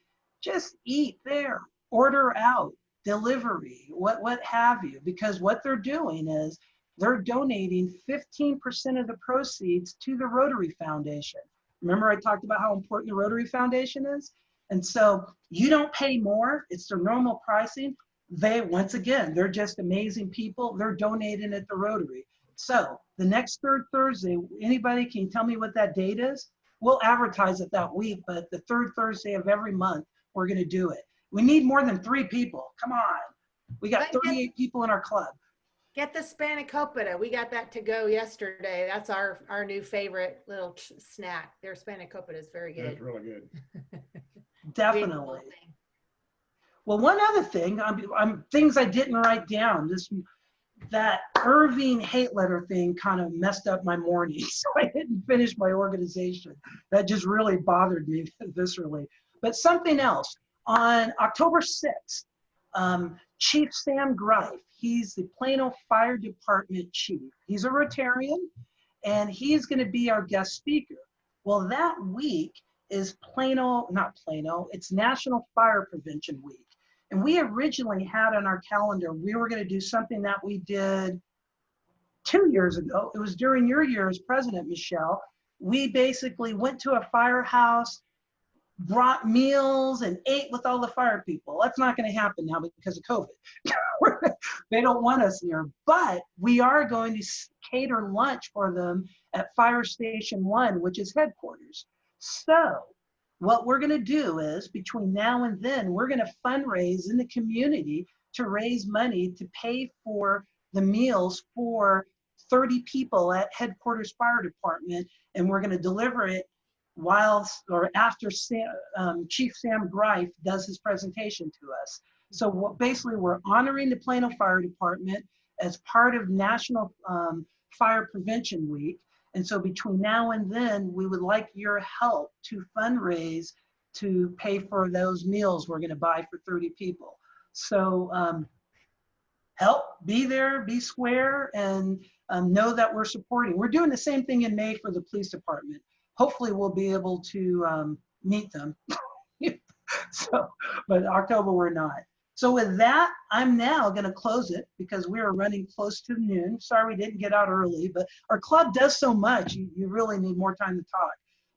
just eat there, order out, delivery, what have you, because what they're doing is they're donating 15% of the proceeds to the Rotary Foundation. Remember I talked about how important the Rotary Foundation is? And so you don't pay more, it's their normal pricing. Once again, they're just amazing people. They're donating at the Rotary. So the next third Thursday, anybody can tell me what that date is? We'll advertise it that week, but the third Thursday of every month, we're gonna do it. We need more than 3 people, come on. We got 38 people in our club. Get the spanakopita. We got that to go yesterday. That's our new favorite little snack. Their spanakopita is very good. That's really good. Definitely. Well, one other thing, things I didn't write down. That Irving hate letter thing kind of messed up my morning, so I didn't finish my organization. That just really bothered me viscerally. But something else, on October 6th, Chief Sam Greif, he's the Plano Fire Department chief. He's a Rotarian, and he's gonna be our guest speaker. Well, that week is it's National Fire Prevention Week. And we originally had on our calendar, we were gonna do something that we did 2 years ago. It was during your year as president, Michelle. We basically went to a firehouse, brought meals and ate with all the fire people. That's not gonna happen now because of COVID. They don't want us here, but we are going to cater lunch for them at Fire Station 1, which is headquarters. So what we're gonna do is between now and then, we're gonna fundraise in the community to raise money to pay for the meals for 30 people at headquarters fire department. And we're gonna deliver it after Chief Sam Greif does his presentation to us. So basically we're honoring the Plano Fire Department as part of National Fire Prevention Week. And so between now and then, we would like your help to fundraise to pay for those meals we're gonna buy for 30 people. So help, be there, be square, and know that we're supporting. We're doing the same thing in May for the police department. Hopefully we'll be able to meet them. But October we're not. So with that, I'm now gonna close it because we are running close to noon. Sorry we didn't get out early, but our club does so much, you really need more time to talk.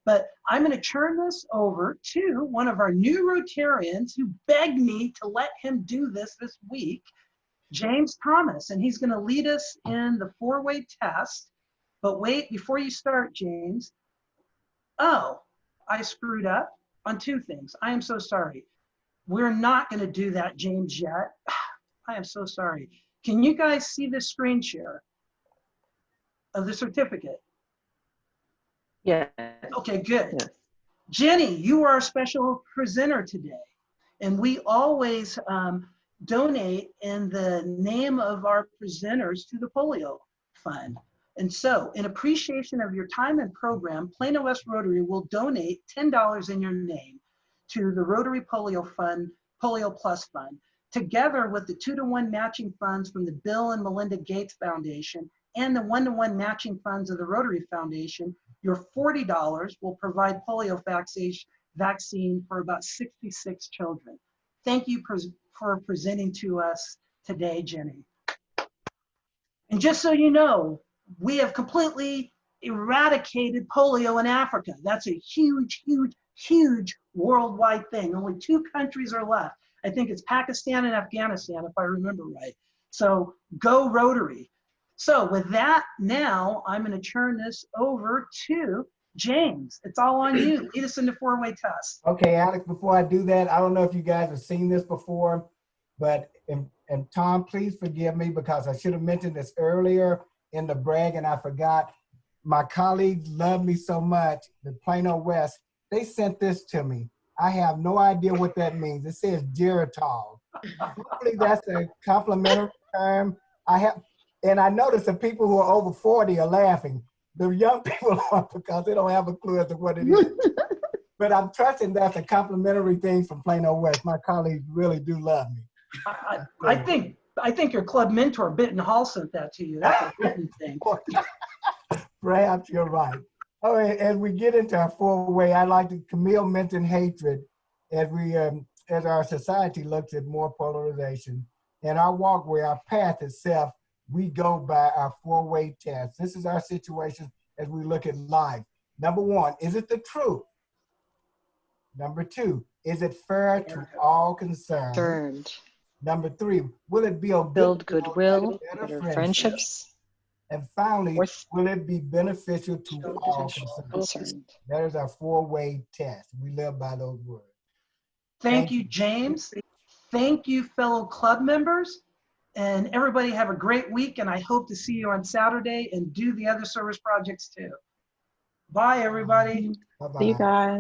But I'm gonna turn this over to one of our new Rotarians who begged me to let him do this week, James Thomas, and he's gonna lead us in the 4-way test. But wait, before you start, James, oh, I screwed up on 2 things. I am so sorry. We're not gonna do that, James, yet. I am so sorry. Can you guys see the screen share of the certificate? Yeah. Okay, good. Yes. Jenny, you are our special presenter today. And we always donate in the name of our presenters to the polio fund. And so in appreciation of your time and program, Plano West Rotary will donate $10 in your name to the Rotary Polio Fund, Polio Plus Fund, together with the 2-to-1 matching funds from the Bill and Melinda Gates Foundation and the 1-to-1 matching funds of the Rotary Foundation. Your $40 will provide polio vaccine for about 66 children. Thank you for presenting to us today, Jenny. And just so you know, we have completely eradicated polio in Africa. That's a huge, huge, huge worldwide thing. Only 2 countries are left. I think it's Pakistan and Afghanistan, if I remember right. So go Rotary. So with that, now I'm gonna turn this over to James. It's all on you. Lead us into 4-way test. Okay, Alex, before I do that, I don't know if you guys have seen this before, but And Tom, please forgive me because I should have mentioned this earlier in the brag and I forgot. My colleagues love me so much, the Plano West, they sent this to me. I have no idea what that means. It says Geritol. Hopefully that's a complimentary term. And I noticed the people who are over 40 are laughing. The young people aren't because they don't have a clue as to what it is. But I'm trusting that's a complimentary thing from Plano West. My colleagues really do love me. I think your club mentor, Benton Hall, sent that to you. That's a written thing. Perhaps you're right. All right, as we get into our four-way, I'd like to, Camille mentioned hatred as we, as our society looks at more polarization. And our walkway, our path itself, we go by our four-way test. This is our situation as we look at life. Number one, is it the truth? Number two, is it fair to all concerned? Number three, will it build goodwill, better friendships? And finally, will it be beneficial to all concerned? That is our four-way test. We live by those words. Thank you, James. Thank you, fellow club members. And everybody have a great week. And I hope to see you on Saturday and do the other service projects too. Bye, everybody. Bye-bye. See you guys.